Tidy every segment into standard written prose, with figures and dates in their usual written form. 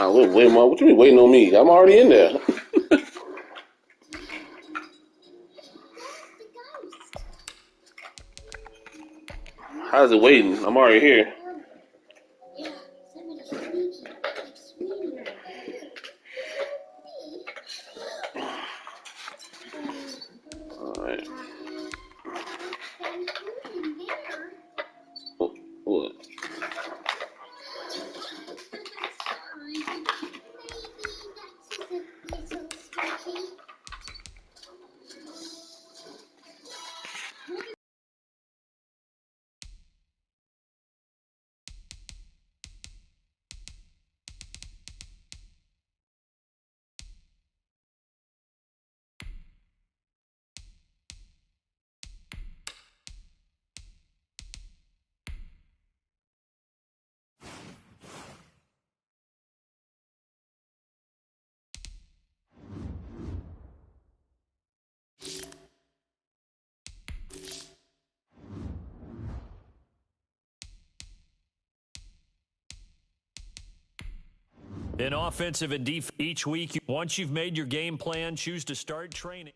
Wait, Mom, what you mean waiting on me? I'm already in there. How's it waiting? I'm already here. Alright. What? In offensive and defense each week, once you've made your game plan, choose to start training.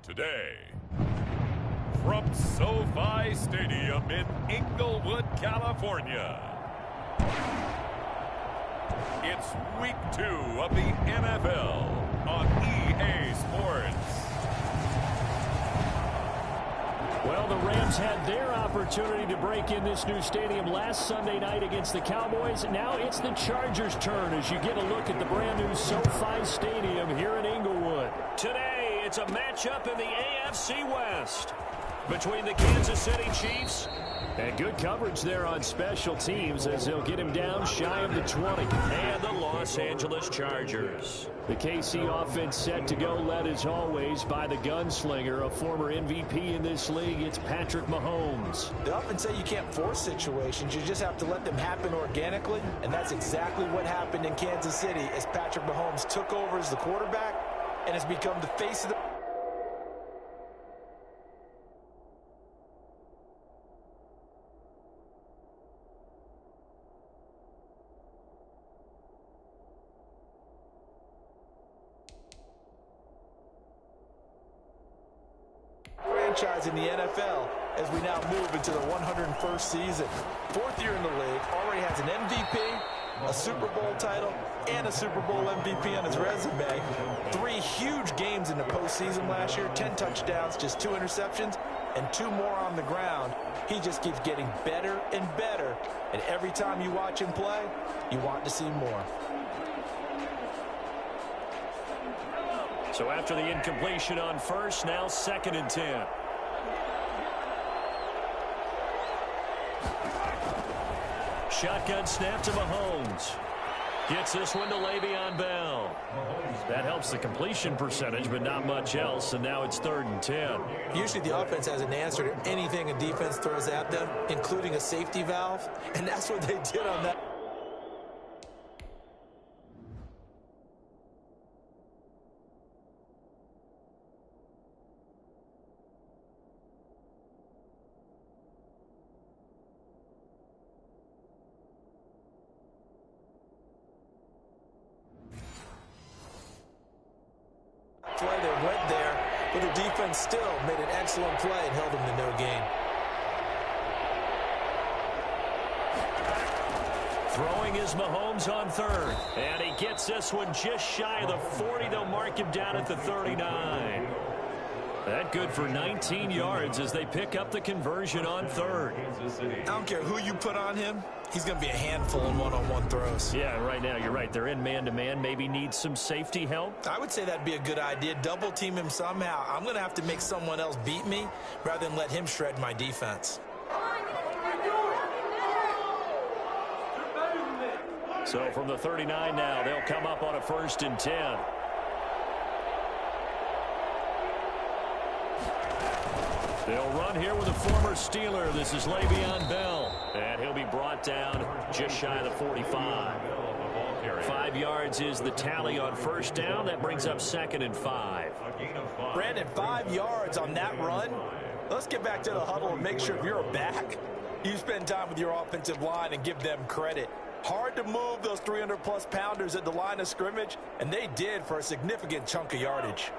Today, from SoFi Stadium in Inglewood, California, it's Week 2 of the NFL on EA Sports. Well, the Rams had their opportunity to break in this new stadium last Sunday night against the Cowboys. Now it's the Chargers' turn as you get a look at the brand new SoFi Stadium here in Inglewood. Today, it's a matchup in the AFC West between the Kansas City Chiefs. And good coverage there on special teams as they'll get him down shy of the 20. And the Los Angeles Chargers. The KC offense set to go, led as always by the gunslinger, a former MVP in this league. It's Patrick Mahomes. They often say you can't force situations. You just have to let them happen organically. And that's exactly what happened in Kansas City as Patrick Mahomes took over as the quarterback and has become the face of the... franchise in the NFL as we now move into the 101st season. Fourth year in the league, already has an MVP, a Super Bowl title, and a Super Bowl MVP on his resume. 3 huge games in the postseason last year, 10 touchdowns, just 2 interceptions, and 2 more on the ground. He just keeps getting better and better, and every time you watch him play, you want to see more. So after the incompletion on first, now 2nd and 10. Shotgun snap to Mahomes. Gets this one to Le'Veon Bell. That helps the completion percentage, but not much else, and now it's 3rd and 10. Usually the offense has an answer to anything a defense throws at them, including a safety valve, and that's what they did on that. Play that went there, but the defense still made an excellent play and held them to no gain. Throwing is Mahomes on 3rd, and he gets this one just shy of the 40. They'll mark him down at the 39. That good for 19 yards as they pick up the conversion on third. I don't care who you put on him. He's going to be a handful in one-on-one throws. Yeah, right now you're right. They're in man-to-man. Maybe need some safety help. I would say that'd be a good idea. Double team him somehow. I'm going to have to make someone else beat me rather than let him shred my defense. So from the 39 now, they'll come up on a 1st and 10. They'll run here with a former Steeler. This is Le'Veon Bell. And he'll be brought down just shy of the 45. 5 yards is the tally on 1st down. That brings up 2nd and 5. Brandon, 5 yards on that run. Let's get back to the huddle and make sure if you're a back, you spend time with your offensive line and give them credit. Hard to move those 300-plus pounders at the line of scrimmage, and they did for a significant chunk of yardage.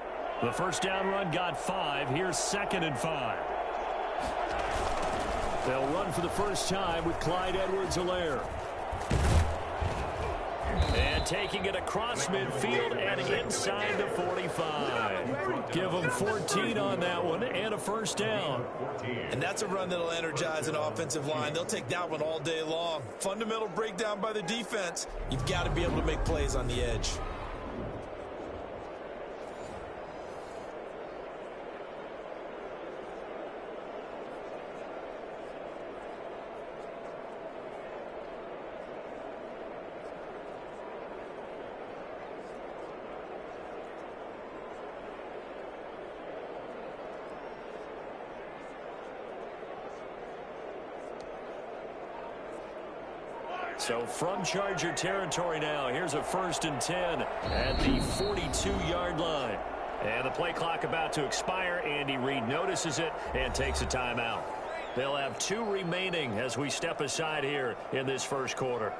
The 1st down run got 5. Here's 2nd and 5. They'll run for the first time with Clyde Edwards-Helaire. And taking it across midfield and inside the 45. Give them 14 on that one and a 1st down. And that's a run that'll energize an offensive line. They'll take that one all day long. Fundamental breakdown by the defense. You've got to be able to make plays on the edge. So from Charger territory now, here's a 1st and 10 at the 42-yard line. And the play clock about to expire. Andy Reid notices it and takes a timeout. They'll have 2 remaining as we step aside here in this 1st quarter.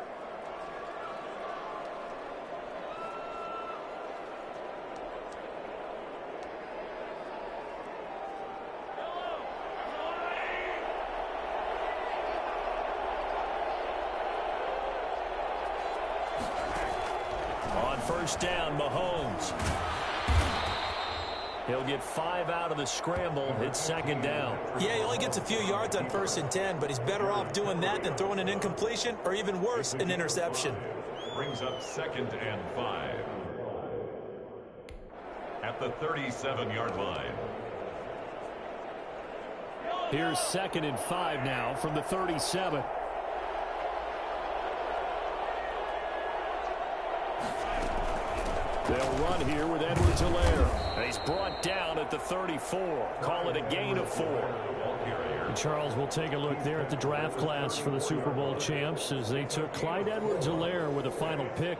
On 1st down, Mahomes. He'll get 5 out of the scramble. It's 2nd down. Yeah, he only gets a few yards on 1st and 10, but he's better off doing that than throwing an incompletion or even worse, an interception. Brings up 2nd and 5. At the 37-yard line. Here's 2nd and 5 now from the 37. They'll run here with Edwards-Helaire. He's brought down at the 34. Call it a gain of 4. And Charles, will take a look there at the draft class for the Super Bowl champs as they took Clyde Edwards-Helaire with a final pick.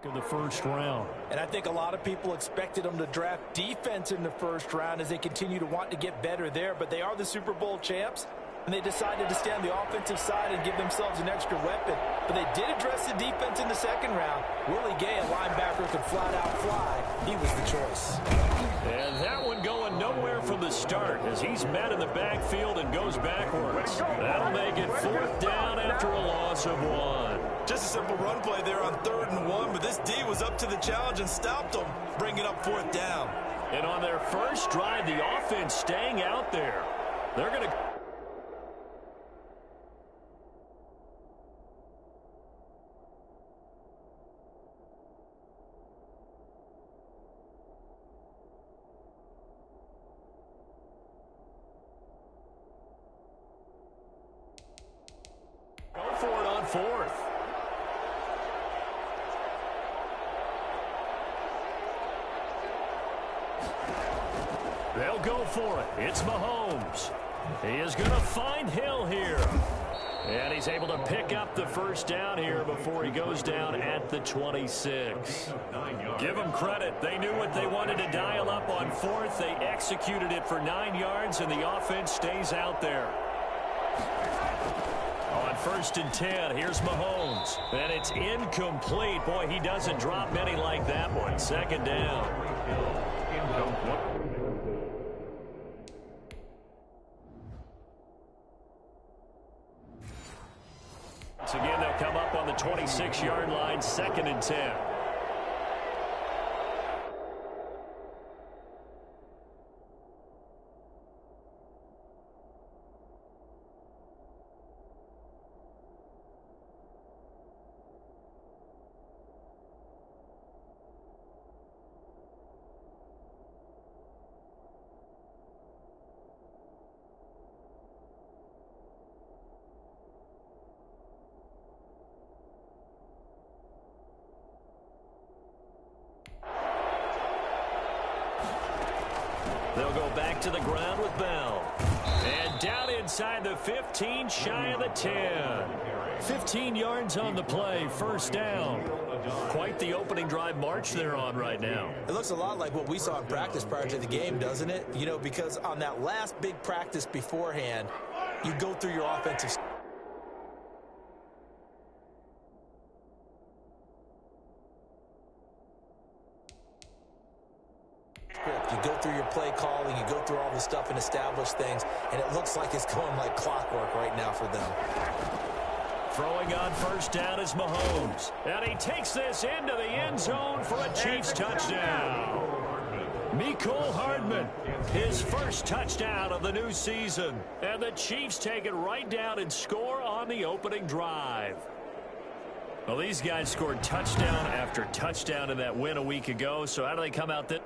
In the 1st round. And I think a lot of people expected them to draft defense in the 1st round as they continue to want to get better there, but they are the Super Bowl champs, and they decided to stay on the offensive side and give themselves an extra weapon. But they did address the defense in the 2nd round. Willie Gay, a linebacker, could flat out fly. He was the choice. And that one going nowhere from the start as he's met in the backfield and goes backwards. That'll make it 4th down after a loss of 1. Just a simple run play there on 3rd and 1, but this D was up to the challenge and stopped them, bringing up 4th down. And on their first drive, the offense staying out there. They're going to... for it on fourth. They'll go for it. It's Mahomes. He is going to find Hill here. And he's able to pick up the first down here before he goes down at the 26. Give them credit. They knew what they wanted to dial up on fourth. They executed it for 9 yards, and the offense stays out there. On 1st and 10, here's Mahomes. And it's incomplete. Boy, he doesn't drop many like that one. 2nd down. Once again, they'll come up on the 26-yard line, 2nd and 10. They'll go back to the ground with Bell. And down inside the 15, shy of the 10. 15 yards on the play, 1st down. Quite the opening drive march they're on right now. It looks a lot like what we saw in practice prior to the game, doesn't it? You know, because on that last big practice beforehand, you go through your offensive you go through your play calling, you go through all the stuff and establish things, and it looks like it's going like clockwork right now for them. Throwing on 1st down is Mahomes. And he takes this into the end zone for a Chiefs touchdown. Mecole Hardman, his first touchdown of the new season. And the Chiefs take it right down and score on the opening drive. Well, these guys scored touchdown after touchdown in that win a week ago, so how do they come out this?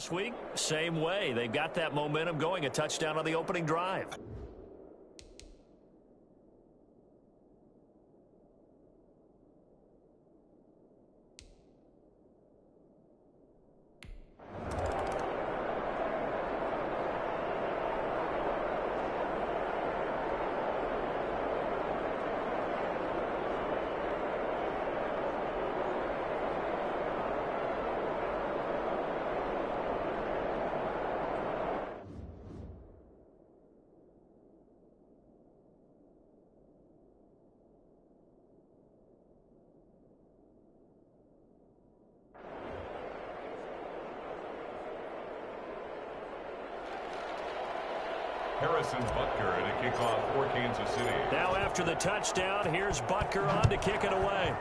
last week, same way. They've got that momentum going, a touchdown on the opening drive. Harrison Butker to kick off for Kansas City. Now after the touchdown, here's Butker on to kick it away.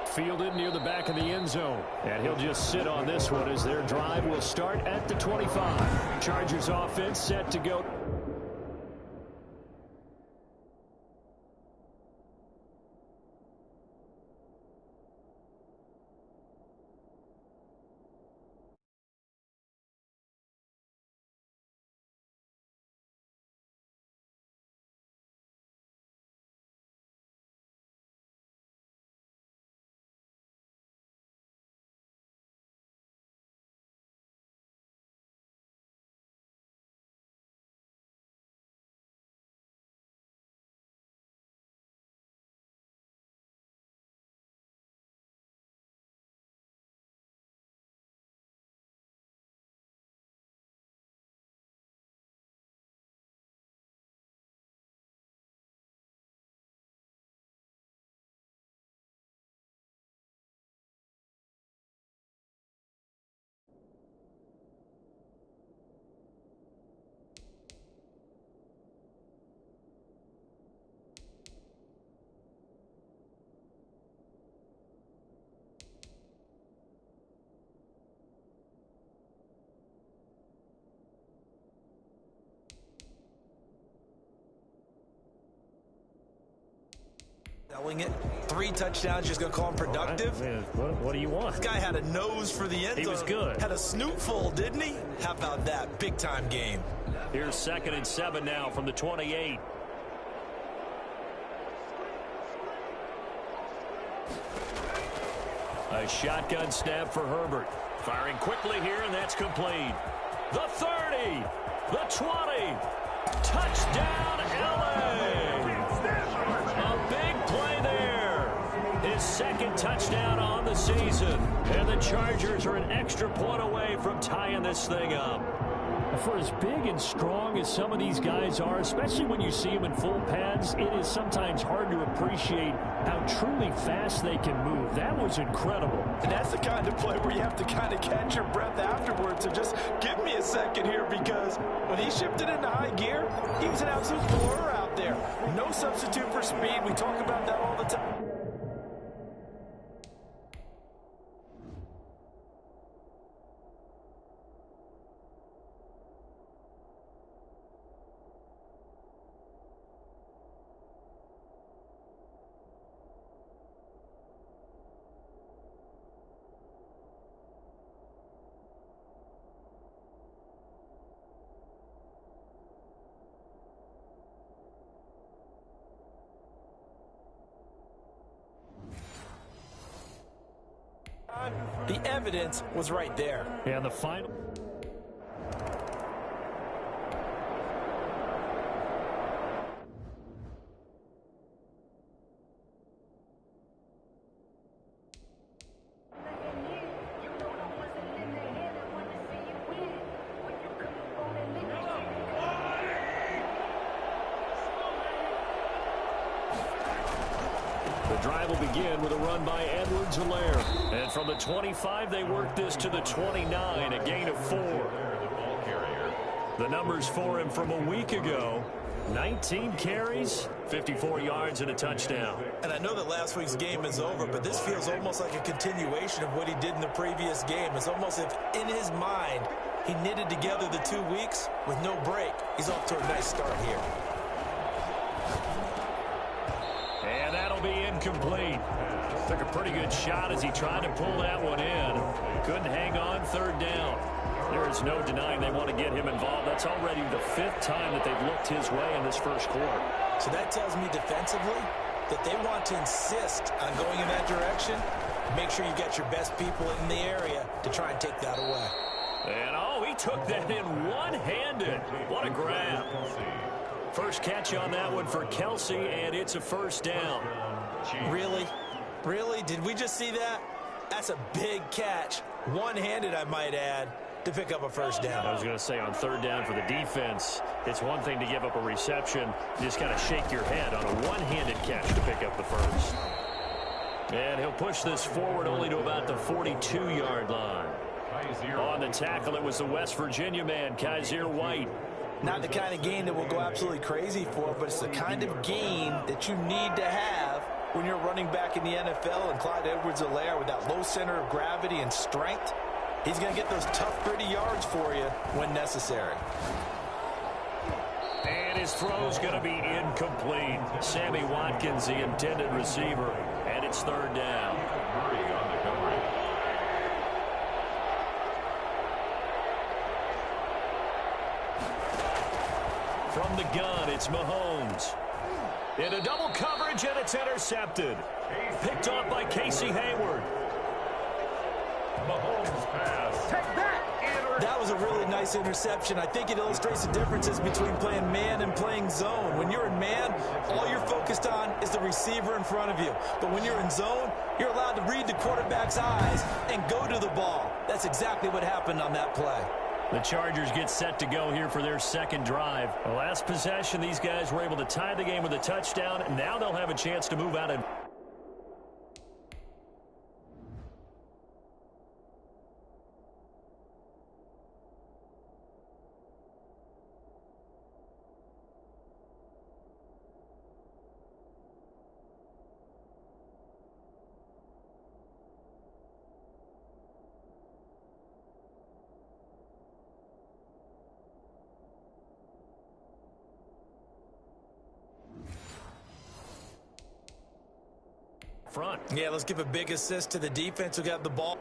Fielded near the back of the end zone. And he'll just sit on this one as their drive will start at the 25. Chargers offense set to go. Selling it. 3 touchdowns, just going to call him productive. Right, what do you want? This guy had a nose for the end zone. He was good. Had a snootful, didn't he? How about that? Big-time game. Here's 2nd and 7 now from the 28. A shotgun snap for Herbert. Firing quickly here, and that's complete. The 30. The 20. Touchdown, LA. A big play there. His 2nd touchdown on the season. And the Chargers are an extra point away from tying this thing up. For as big and strong as some of these guys are, especially when you see them in full pads, it is sometimes hard to appreciate how truly fast they can move. That was incredible. And that's the kind of play where you have to kind of catch your breath afterwards. So just give me a second here, because when he shifted into high gear, he was an absolute blur out there. No substitute for speed. We talk about that all the time. The evidence was right there. And the final. The drive will begin with a run by Edwards-Helaire. And from the 25, they work this to the 29, a gain of 4. The numbers for him from a week ago: 19 carries, 54 yards, and a touchdown. And I know that last week's game is over, but this feels almost like a continuation of what he did in the previous game. It's almost as if in his mind he knitted together the 2 weeks with no break. He's off to a nice start here. And that'll be incomplete. Took a pretty good shot as he tried to pull that one in. Couldn't hang on, third down. There is no denying they want to get him involved. That's already the 5th time that they've looked his way in this first quarter. So that tells me defensively that they want to insist on going in that direction. Make sure you get your best people in the area to try and take that away. And, oh, he took that in one-handed. What a grab. First catch on that one for Kelsey, and it's a first down. Really? Really? Did we just see that? That's a big catch. One-handed, I might add, to pick up a first down. I was going to say, on third down for the defense, it's one thing to give up a reception. You just got to shake your head on a one-handed catch to pick up the first. And he'll push this forward only to about the 42-yard line. On the tackle, it was the West Virginia man, Kaiser White. Not the kind of gain that we'll go absolutely crazy for, but it's the kind of gain that you need to have when you're running back in the NFL. And Clyde Edwards-Helaire, with that low center of gravity and strength, he's going to get those tough, gritty yards for you when necessary. And his throw's going to be incomplete. Sammy Watkins, the intended receiver, and it's third down. From the gun, it's Mahomes. Into double coverage, and it's intercepted. Picked off by Casey Hayward. Mahomes pass. Take that! That was a really nice interception. I think it illustrates the differences between playing man and playing zone. When you're in man, all you're focused on is the receiver in front of you. But when you're in zone, you're allowed to read the quarterback's eyes and go to the ball. That's exactly what happened on that play. The Chargers get set to go here for their second drive. The last possession, these guys were able to tie the game with a touchdown. Now they'll have a chance to move out and front. Yeah, let's give a big assist to the defense who got the ball.